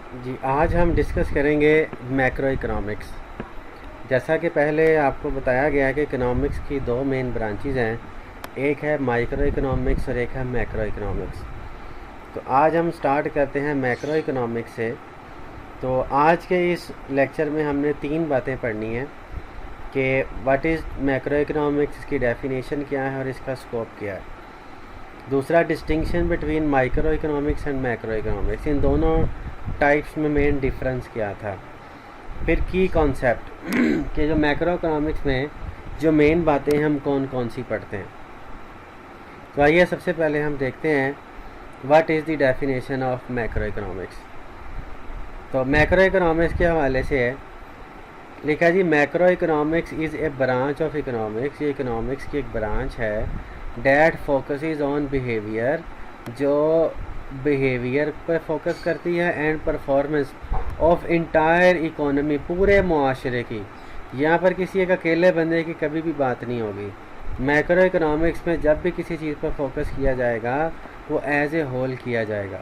जी, आज हम डिस्कस करेंगे मैक्रो इकोनॉमिक्स। जैसा कि पहले आपको बताया गया है कि इकोनॉमिक्स की दो मेन ब्रांचेस हैं, एक है माइक्रो इकोनॉमिक्स और एक है मैक्रो इकोनॉमिक्स। तो आज हम स्टार्ट करते हैं मैक्रो इकोनॉमिक्स से। तो आज के इस लेक्चर में हमने तीन बातें पढ़नी हैं कि व्हाट इज़ मैक्रो इकोनॉमिक्स, इसकी डेफिनेशन क्या है और इसका स्कोप क्या है। दूसरा, distinction between micro economics and macro economics, इन दोनों टाइप्स में मेन डिफरेंस क्या था। फिर की कॉन्सेप्ट कि जो मैक्रो इकोनॉमिक्स में जो मेन बातें हम कौन कौन सी पढ़ते हैं। तो आइए सबसे पहले हम देखते हैं what is the definition of macro economics. तो मैक्रो इकोनॉमिक्स के हवाले से है लिखा जी, macro economics is a branch of economics. ये इकोनॉमिक्स की एक ब्रांच है डैट फोकसेस ऑन बिहेवियर, जो बिहेवियर पर फोकस करती है, and performance of entire economy, पूरे मुआशरे की। यहाँ पर किसी एक अकेले बंदे की कभी भी बात नहीं होगी। मैक्रो इकोनॉमिक्स में जब भी किसी चीज़ पर फोकस किया जाएगा वो एज ए होल किया जाएगा।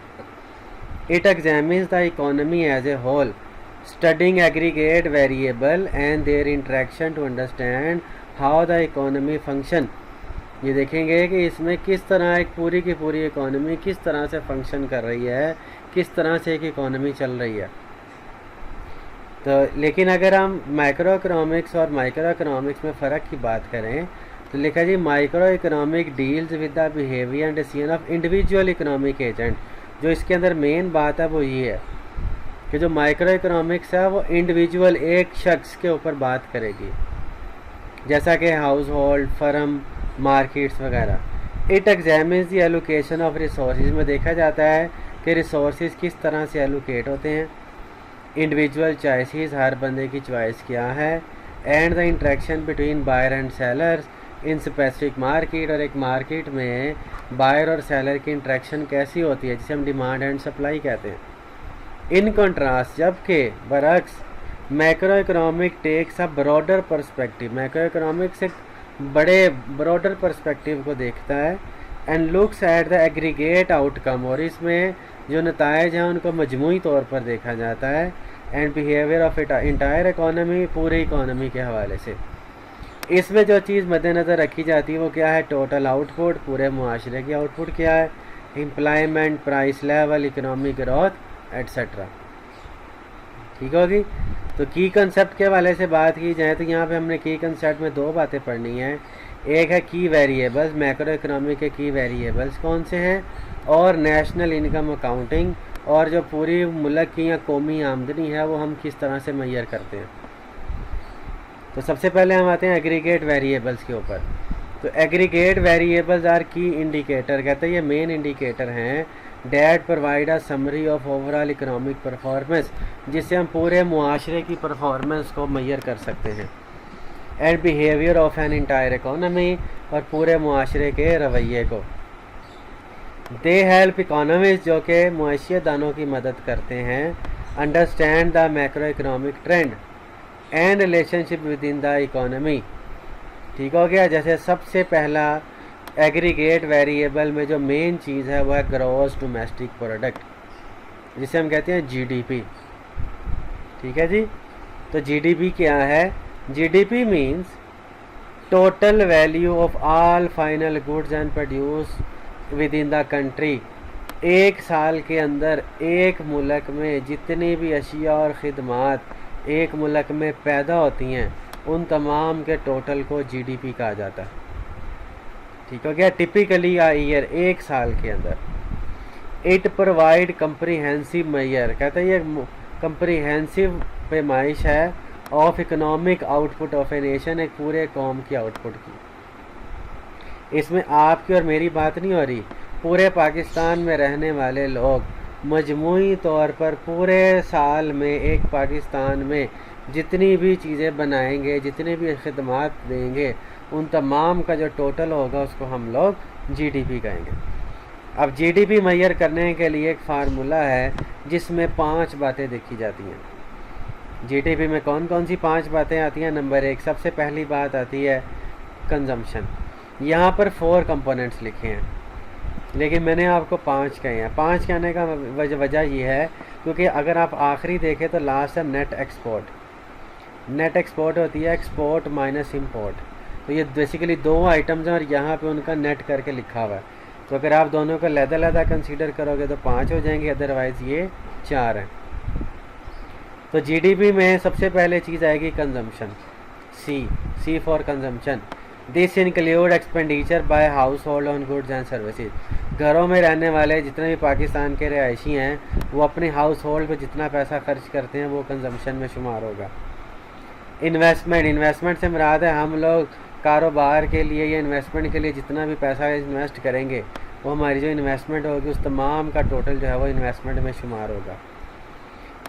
It examines the economy as a whole, studying aggregate variable and their interaction to understand how the economy function। ये देखेंगे कि इसमें किस तरह एक पूरी की पूरी इकोनॉमी किस तरह से फंक्शन कर रही है, किस तरह से एक इकोनॉमी चल रही है। तो लेकिन अगर हम माइक्रो इकोनॉमिक्स और माइक्रो इकोनॉमिक्स में फ़र्क की बात करें तो लिखा जी, micro economic deals with the behaviour and decision of individual economic agent. जो इसके अंदर मेन बात है वो ये है कि जो माइक्रो इकोनॉमिक्स है वो इंडिविजुअल एक शख्स के ऊपर बात करेगी, जैसा कि हाउस होल्ड, फर्म, मार्केट्स वगैरह। It examines the allocation of resources, में देखा जाता है कि रिसोर्सेज किस तरह से एलोकेट होते हैं। इंडिविजुअल चॉइसेस, हर बंदे की चॉइस क्या है। And the interaction between buyer and sellers in specific market, और एक मार्केट में बायर और सेलर की इंट्रैक्शन कैसी होती है, जिसे हम डिमांड एंड सप्लाई कहते हैं। इन कंट्रास्ट, जबकि बरक्स macro economic takes a broader perspective, macro economics एक बड़े ब्रॉडर पर्सपेक्टिव को देखता है। And looks at the aggregate outcome, और इसमें जो नताइज हैं उनको मजमूई तौर पर देखा जाता है। And behaviour of entire economy, पूरी इकोनॉमी के हवाले से। इसमें जो चीज़ मद्देनज़र रखी जाती है वो क्या है, टोटल आउटपुट, पूरे मुआशरे की आउटपुट क्या है, employment, price level, economic growth etcetera. ठीक होगी। तो की कंसेप्ट के हवाले से बात की जाए तो यहाँ पे हमने की कंसेप्ट में दो बातें पढ़नी हैं। एक है की वेरिएबल्स, मैक्रो इकोनॉमी के की वेरिएबल्स कौन से हैं, और नेशनल इनकम अकाउंटिंग, और जो पूरी मुल्क की या कौमी आमदनी है वो हम किस तरह से मैयर करते हैं। तो सबसे पहले हम आते हैं एग्रीगेट वेरिएबल्स के ऊपर। तो एग्रीगेट वेरिएबल्स आर की इंडिकेटर, कहते हैं ये मेन इंडिकेटर हैं that provide a summary of overall economic performance, जिससे हम पूरे मुआशरे की परफॉर्मेंस को मैयर कर सकते हैं। And behaviour of an entire economy, और पूरे मुआशरे के रवैये को। दे हेल्प इकोनॉमिस्ट, जो कि मुआशियतदानों की मदद करते हैं, understand the macro economic trend and relationship with in the economy. ठीक हो गया। जैसे सबसे पहला एग्रीगेट वेरिएबल में जो मेन चीज़ है वो है ग्रॉस डोमेस्टिक प्रोडक्ट, जिसे हम कहते हैं जीडीपी। ठीक है जी। तो जीडीपी क्या है, GDP means total value of all final goods and produce with in the country. एक साल के अंदर एक मुल्क में जितनी भी अशिया और ख़िदमात एक मुल्क में पैदा होती हैं उन तमाम के टोटल को जीडीपी कहा जाता है। ठीक हो गया। टिपिकली आ ईयर, एक साल के अंदर। इट प्रोवाइड कंप्रीहेंसिव मेजर, कहते हैं ये कंप्रीहेंसिव पैमाइश है of economic output of a nation, एक पूरे कौम की आउटपुट की। इसमें आपकी और मेरी बात नहीं हो रही, पूरे पाकिस्तान में रहने वाले लोग मजमूई तौर पर पूरे साल में एक पाकिस्तान में जितनी भी चीज़ें बनाएंगे, जितनी भी खिदमात देंगे, उन तमाम का जो टोटल होगा उसको हम लोग जीडीपी कहेंगे। अब जीडीपी मैयर करने के लिए एक फार्मूला है जिसमें 5 बातें देखी जाती हैं। जीडीपी में कौन कौन सी 5 बातें आती हैं। नंबर 1, सबसे पहली बात आती है कंजम्पशन। यहाँ पर 4 कंपोनेंट्स लिखे हैं लेकिन मैंने आपको 5 कहे हैं। 5 कहने का वजह ये है क्योंकि अगर आप आखिरी देखें तो लास्ट है नेट एक्सपोर्ट। नेट एक्सपोर्ट होती है एक्सपोर्ट माइनस इंपोर्ट। तो ये बेसिकली दो आइटम्स हैं और यहाँ पे उनका नेट करके लिखा हुआ है। तो अगर आप दोनों को लहदा कंसीडर करोगे तो 5 हो जाएंगे, अदरवाइज़ ये 4 हैं। तो जीडीपी में सबसे पहले चीज़ आएगी consumption, C for consumption. This include expenditure by household on goods and services. घरों में रहने वाले जितने भी पाकिस्तान के रिहायशी हैं वो अपने हाउस होल्ड पर जितना पैसा खर्च करते हैं वो कंजम्पशन में शुमार होगा। इन्वेस्टमेंट से मुराद है हम लोग कारोबार के लिए या इन्वेस्टमेंट के लिए जितना भी पैसा इन्वेस्ट करेंगे वो हमारी जो इन्वेस्टमेंट होगी उस तमाम का टोटल जो है वो इन्वेस्टमेंट में शुमार होगा।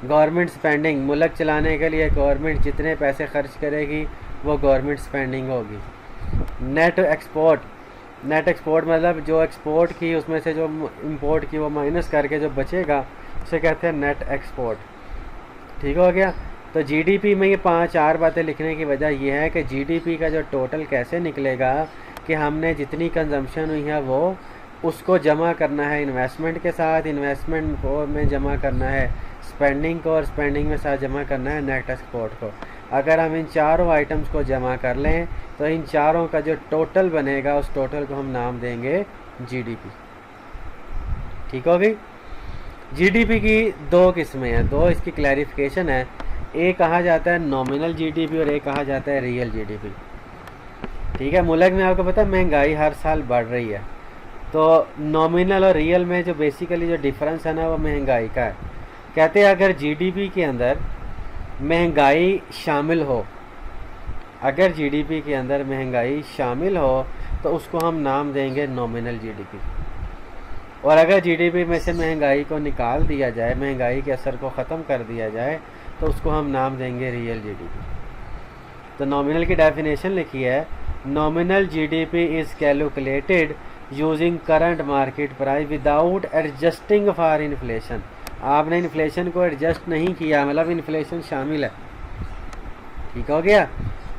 गवर्नमेंट स्पेंडिंग, मुल्क चलाने के लिए गवर्नमेंट जितने पैसे खर्च करेगी वो गवर्नमेंट स्पेंडिंग होगी। नेट एक्सपोर्ट मतलब जो एक्सपोर्ट की उसमें से जो इंपोर्ट की वो माइनस करके जो बचेगा उसे कहते हैं नेट एक्सपोर्ट। ठीक हो गया। तो जीडीपी में ये 4 बातें लिखने की वजह यह है कि जीडीपी का जो टोटल कैसे निकलेगा कि हमने जितनी कंजम्पशन हुई है वो उसको जमा करना है इन्वेस्टमेंट के साथ, इन्वेस्टमेंट को में जमा करना है स्पेंडिंग को और स्पेंडिंग में साथ जमा करना है नेट एक्सपोर्ट को। अगर हम इन चारों आइटम्स को जमा कर लें तो इन चारों का जो टोटल बनेगा उस टोटल को हम नाम देंगे जीडीपी। ठीक हो गई। जीडीपी की 2 किस्में हैं, 2 इसकी क्लैरिफिकेशन है। एक कहा जाता है नॉमिनल जीडीपी और एक कहा जाता है रियल जीडीपी। ठीक है। मुल्क में आपको पता है महंगाई हर साल बढ़ रही है, तो नॉमिनल और रियल में जो बेसिकली जो डिफरेंस है ना वो महंगाई का है। कहते हैं अगर जीडीपी के अंदर महंगाई शामिल हो, अगर जीडीपी के अंदर महंगाई शामिल हो तो उसको हम नाम देंगे नॉमिनल जीडीपी। और अगर जीडीपी में से महंगाई को निकाल दिया जाए, महंगाई के असर को ख़त्म कर दिया जाए तो उसको हम नाम देंगे रियल जीडीपी। तो नॉमिनल की डेफिनेशन लिखी है, nominal GDP is calculated using current market price without adjusting for inflation. आपने इन्फ्लेशन को एडजस्ट नहीं किया, मतलब इन्फ्लेशन शामिल है। ठीक हो गया।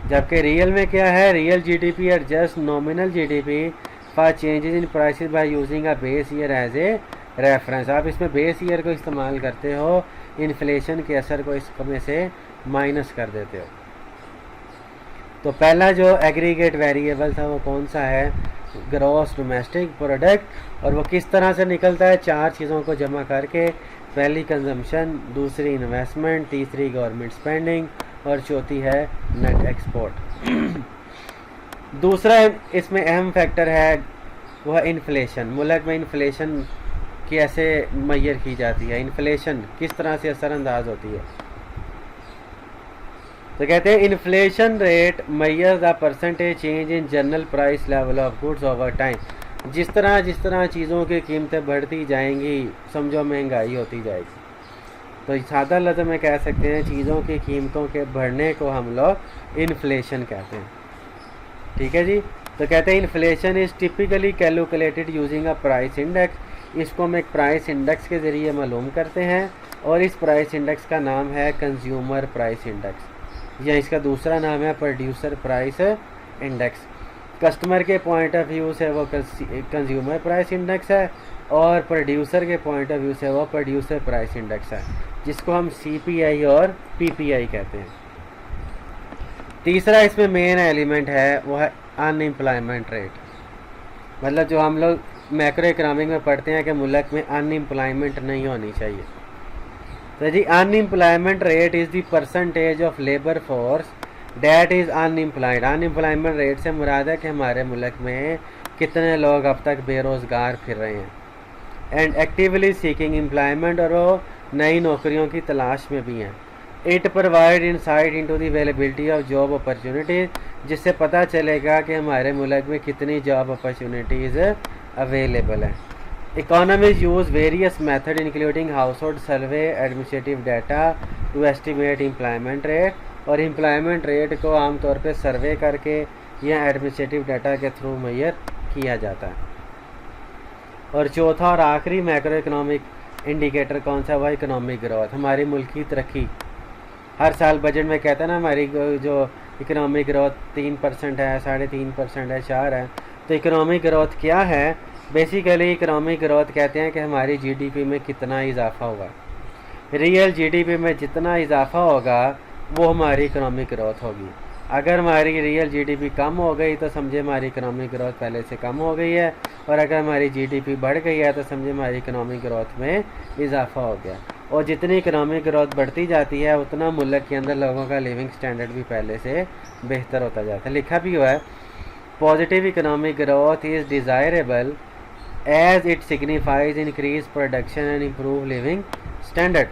जबकि रियल में क्या है, real GDP adjust nominal GDP for changes in prices by using a base year as a reference. आप इसमें बेस ईयर को इस्तेमाल करते हो, इन्फ्लेशन के असर को इसमें से माइनस कर देते हो। तो पहला जो एग्रीगेट वेरिएबल था वो कौन सा है, ग्रॉस डोमेस्टिक प्रोडक्ट। और वो किस तरह से निकलता है, 4 चीज़ों को जमा करके, पहली कंजम्पशन, दूसरी इन्वेस्टमेंट, तीसरी गवर्नमेंट स्पेंडिंग और चौथी है नेट एक्सपोर्ट। दूसरा इसमें अहम फैक्टर है वो है इन्फ्लेशन। मुल्क में इन्फ्लेशन कैसे मैयर की जाती है, इन्फ्लेशन किस तरह से असरअंदाज होती है। तो कहते हैं inflation rate Maihar the percentage change in general price level of goods over time. जिस तरह चीज़ों की कीमतें बढ़ती जाएंगी समझो महंगाई होती जाएगी। तो सादा लफ्ज़ में कह सकते हैं चीज़ों की कीमतों के बढ़ने को हम लोग इन्फ्लेशन कहते हैं। ठीक है जी। तो कहते हैं inflation is typically calculated using a price index. इसको हम एक प्राइस इंडेक्स के ज़रिए मालूम करते हैं और इस प्राइस इंडेक्स का नाम है कंज्यूमर प्राइस इंडेक्स, या इसका दूसरा नाम है प्रोड्यूसर प्राइस इंडेक्स। कस्टमर के पॉइंट ऑफ व्यू से वो कंज्यूमर प्राइस इंडेक्स है और प्रोड्यूसर के पॉइंट ऑफ व्यू से वो प्रोड्यूसर प्राइस इंडेक्स है, जिसको हम CPI और PPI कहते हैं। तीसरा इसमें मेन एलिमेंट है वो है अनएम्प्लॉयमेंट रेट। मतलब जो हम लोग मैक्रो इकनॉमिक में पढ़ते हैं कि मुल्क में अनएम्प्लॉयमेंट नहीं होनी चाहिए। तो जी unemployment rate is the percentage of labour force that is unemployed. Unemployment rate से मुराद है कि हमारे मुल्क में कितने लोग अब तक बेरोज़गार फिर रहे हैं एंड एक्टिवली सीकिंग एम्प्लॉयमेंट, और वो नई नौकरियों की तलाश में भी हैं। It provide insight into the availability of job opportunities, जिससे पता चलेगा कि हमारे मुल्क में कितनी जॉब अपॉर्चुनिटीज़ अवेलेबल है। Economist use various method including household survey, administrative data to estimate employment rate, और एम्प्लॉयमेंट रेट को आमतौर पर सर्वे करके या एडमिनिस्ट्रेटिव डाटा के थ्रू मैयर किया जाता है। और चौथा और आखिरी मैक्रो इकनॉमिक इंडिकेटर कौन सा, वह इकनॉमिक ग्रोथ, हमारी मुल्क की तरक्की। हर साल बजट में कहता है ना हमारी जो इकनॉमिक ग्रोथ 3% है, 3.5% है, 4 है। तो इकनॉमिक ग्रोथ क्या है, बेसिकली इकनॉमिक ग्रोथ कहते हैं कि हमारी GDP में कितना इजाफा हुआ। रियल जीडीपी में जितना इजाफा होगा वो हमारी इकोनॉमिक ग्रोथ होगी। अगर हमारी रियल जीडीपी कम हो गई तो समझे हमारी इकोनॉमिक ग्रोथ पहले से कम हो गई है, और अगर हमारी जीडीपी बढ़ गई है तो समझे हमारी इकोनॉमिक ग्रोथ में इजाफा हो गया। और जितनी इकोनॉमिक ग्रोथ बढ़ती जाती है उतना मुल्क के अंदर लोगों का लिविंग स्टैंडर्ड भी पहले से बेहतर होता जाता है। लिखा भी हुआ है, positive economic growth is desirable as it signifies increase production and improve living standard.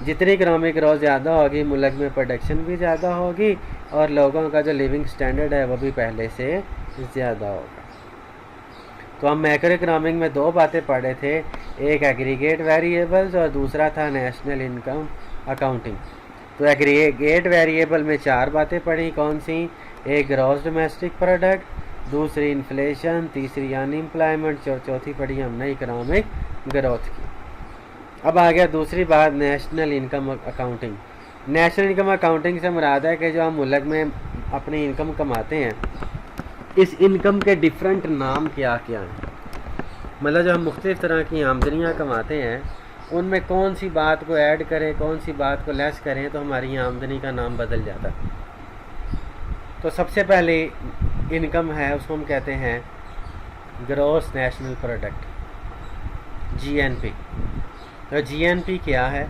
जितनी इकोनॉमिक ग्रोथ ज़्यादा होगी मुल्क में प्रोडक्शन भी ज़्यादा होगी और लोगों का जो लिविंग स्टैंडर्ड है वो भी पहले से ज़्यादा होगा। तो हम मैक्रो इकोनॉमिक में दो बातें पढ़े थे, एक एग्रीगेट वेरिएबल्स और दूसरा था नेशनल इनकम अकाउंटिंग। तो एग्रीगेट वेरिएबल में चार बातें पढ़ी, कौन सी? एक ग्रॉस डोमेस्टिक प्रोडक्ट, दूसरी इन्फ्लेशन, तीसरी अनएम्प्लॉयमेंट, चौथी पढ़ी हमने इकोनॉमिक ग्रोथ की। अब आ गया दूसरी बात, national income accounting. National income accounting से मुराद है कि जो हम मुल्क में अपनी इनकम कमाते हैं, इस इनकम के डिफरेंट नाम क्या क्या हैं। मतलब जो हम मुख्तलिफ़ तरह की आमदनियाँ कमाते हैं उनमें कौन सी बात को ऐड करें, कौन सी बात को लेस करें तो हमारी आमदनी का नाम बदल जाता है। तो सबसे पहले इनकम है उसको हम कहते हैं ग्रॉस नेशनल प्रोडक्ट, जीएनपी। तो जीएनपी क्या है?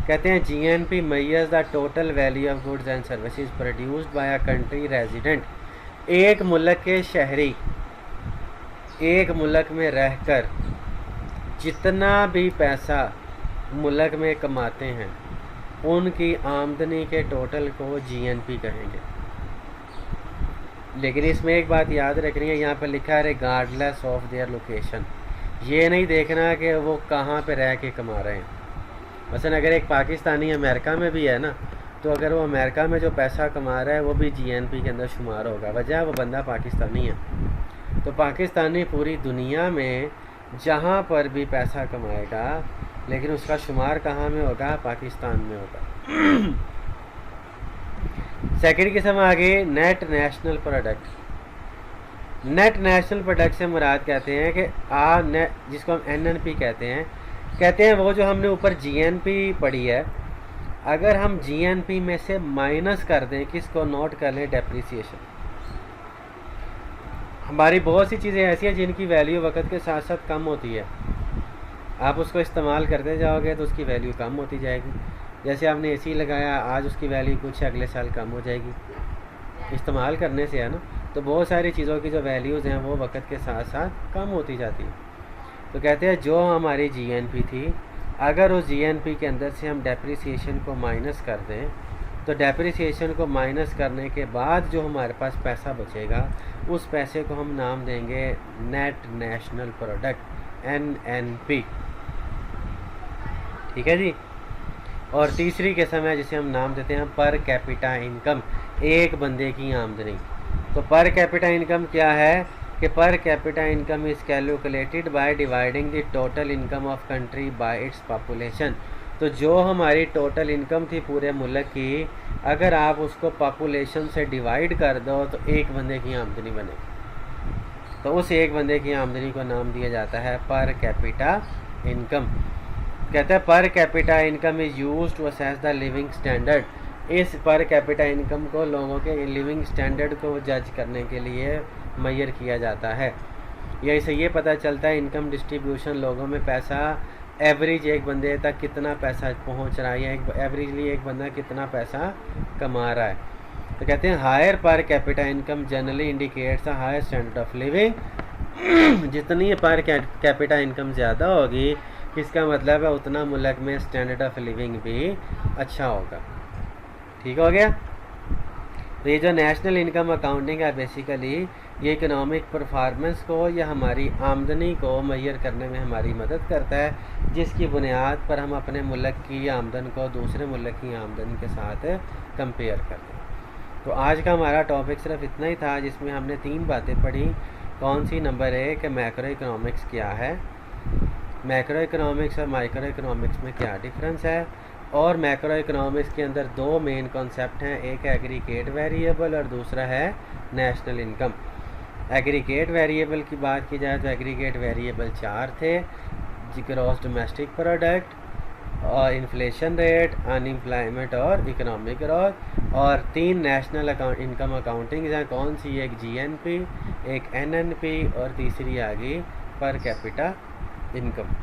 कहते हैं GNP measures the total value of goods and services produced by a country resident. एक मुल्क के शहरी एक मुल्क में रहकर जितना भी पैसा मुल्क में कमाते हैं उनकी आमदनी के टोटल को जीएनपी कहेंगे। लेकिन इसमें एक बात याद रखनी है, यहाँ पर लिखा है रिगार्डलेस ऑफ देयर लोकेशन। ये नहीं देखना कि वो कहाँ पे रह के कमा रहे हैं। मसलन अगर एक पाकिस्तानी अमेरिका में भी है ना, तो अगर वो अमेरिका में जो पैसा कमा रहा है वो भी जीएनपी के अंदर शुमार होगा, वजह वो बंदा पाकिस्तानी है। तो पाकिस्तानी पूरी दुनिया में जहाँ पर भी पैसा कमाएगा लेकिन उसका शुमार कहाँ में होगा? पाकिस्तान में होगा। सेकंड किस्म आ गई net national product. Net national product से मुराद कहते हैं कि जिसको हम एनएनपी कहते हैं वो जो हमने ऊपर जीएनपी पढ़ी है, अगर हम जीएनपी में से माइनस कर दें, किसको नोट कर लें? डेप्रिसिएशन। हमारी बहुत सी चीज़ें ऐसी हैं जिनकी वैल्यू वक्त के साथ साथ कम होती है। आप उसको इस्तेमाल करते जाओगे तो उसकी वैल्यू कम होती जाएगी। जैसे आपने एसी लगाया, आज उसकी वैल्यू कुछ अगले साल कम हो जाएगी, इस्तेमाल करने से है ना। तो बहुत सारी चीज़ों की जो वैल्यूज़ हैं वो वक्त के साथ साथ कम होती जाती है। तो कहते हैं जो हमारी जीएनपी थी, अगर उस जीएनपी के अंदर से हम डेप्रिसिएशन को माइनस कर दें, तो डेप्रिसिएशन को माइनस करने के बाद जो हमारे पास पैसा बचेगा उस पैसे को हम नाम देंगे नेट नेशनल प्रोडक्ट, एनएनपी। ठीक है जी। और तीसरी किस्म है जिसे हम नाम देते हैं पर कैपिटा इनकम, एक बंदे की आमदनी। तो पर कैपिटा इनकम क्या है कि पर capita income is calculated by dividing the total income of country bye its population. तो जो हमारी टोटल इनकम थी पूरे मुल्क की, अगर आप उसको पॉपुलेशन से डिवाइड कर दो तो एक बंदे की आमदनी बनेगी। तो उस एक बंदे की आमदनी को नाम दिया जाता है पर कैपिटा इनकम। कहते हैं per capita income is used to assess the living standard. इस पर कैपिटा इनकम को लोगों के लिविंग स्टैंडर्ड को जज करने के लिए मेजर किया जाता है। या इससे ये पता चलता है इनकम डिस्ट्रीब्यूशन, लोगों में पैसा एवरेज एक बंदे तक कितना पैसा पहुंच रहा है, या एवरेजली एक बंदा कितना पैसा कमा रहा है। तो कहते हैं higher per capita income generally indicates a higher standard of living. जितनी पर कैपिटा इनकम ज़्यादा होगी, किसका मतलब है उतना मुल्क में स्टैंडर्ड ऑफ लिविंग भी अच्छा होगा। ठीक हो गया। तो ये जो नेशनल इनकम अकाउंटिंग है बेसिकली ये इकोनॉमिक परफॉर्मेंस को या हमारी आमदनी को मेजर करने में हमारी मदद करता है, जिसकी बुनियाद पर हम अपने मुल्क की आमदन को दूसरे मुल्क की आमदन के साथ कंपेयर करते हैं। तो आज का हमारा टॉपिक सिर्फ इतना ही था, जिसमें हमने 3 बातें पढ़ी। कौन सी? नंबर 1 मैक्रो इकोनॉमिक्स क्या है, मैक्रो इकोनॉमिक्स और माइक्रो इकोनॉमिक्स में क्या डिफरेंस है, और मैक्रो इकोनॉमिक्स के अंदर 2 मेन कॉन्सेप्ट हैं, एक एग्रीगेट वेरिएबल और दूसरा है नेशनल इनकम। एग्रीगेट वेरिएबल की बात की जाए तो एग्रीगेट वेरिएबल 4 थे, ग्रॉस डोमेस्टिक प्रोडक्ट, और इन्फ्लेशन रेट, अनएम्प्लॉयमेंट और इकोनॉमिक ग्रोथ। और 3 नेशनल इनकम अकाउंटिंग हैं, कौन सी? एक जीएनपी, एक एनएनपी और तीसरी आ गई पर कैपिटा इनकम।